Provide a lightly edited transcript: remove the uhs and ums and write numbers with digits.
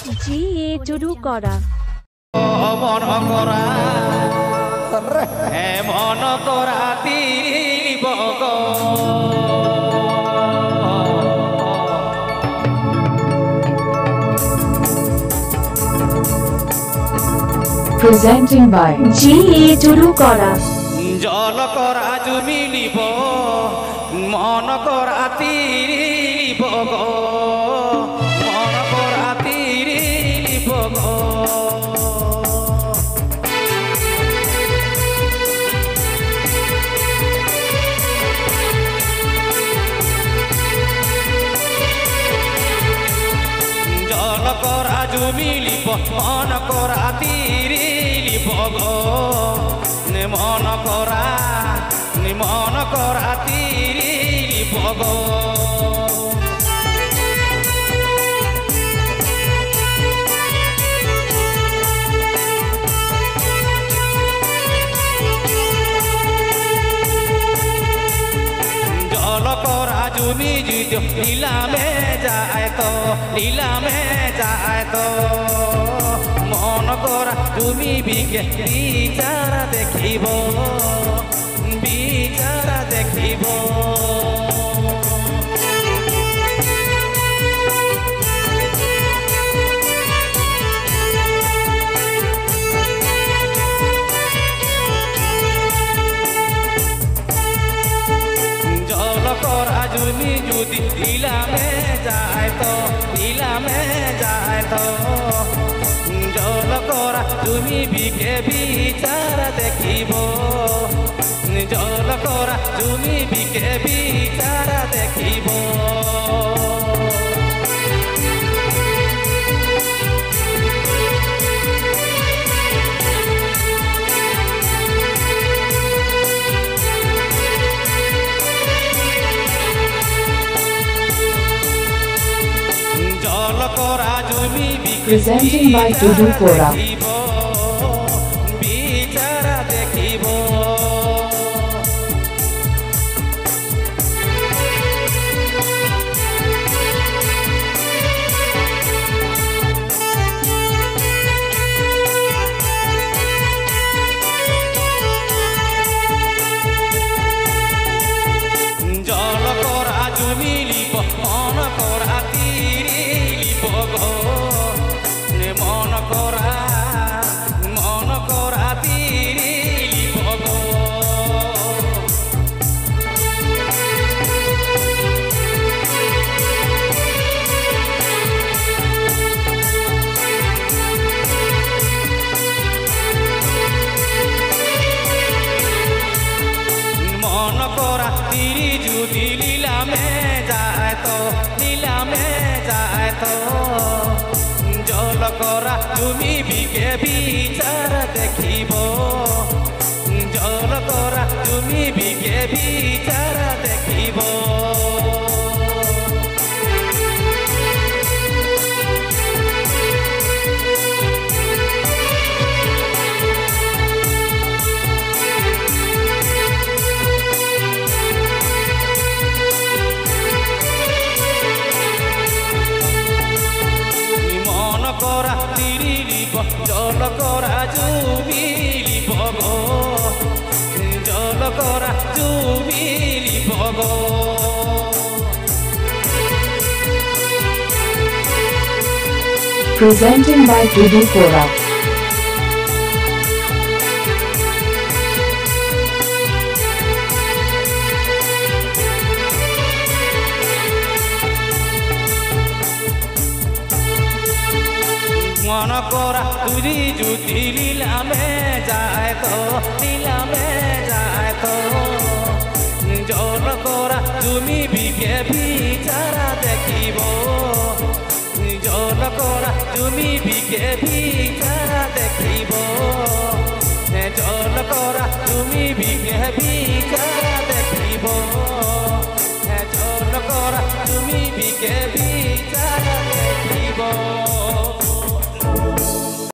জি শুরু করা মন করা মন করা তিরিব গো Presenting by জি শুরু করা জল করা জুমিলিব মন করা তিরিব গো মন করা তিরিব গো জল করা জুমিলিব মন করা তিরিব গো মন করা তিরিব গো জল করা জুমি যুদ্ধ লীলামে যায় তো মন করা তুমি বিচার দেখিব জল করা জুমি যদি লীলামে যায় তো জল করা তুমি বিচার দেখিব জল করা তুমি বিচার দেখিব জল করা জমি Presenting by Dudu Kora বিচার দেখিব জল করা জমি লিব মন করা তিরিব গো মন করা তিরিব গো মন করা তিরি যদি লীলামে যায় তো জল করা তুমি বিচার দেখিব জল করা তুমি বিচার দেখিব মন করা তিরিব জল করা জুমিলিব গো জল করা জুমিলিব গো Presenting by Dudu Kora মন করা তুই যদি লীলামে যায় তো জল করা তুমি বিচার দেখিব জল করা তুমি বিচার দেখিব জল করা তুমি বিচার দেখিব জল করা তুমি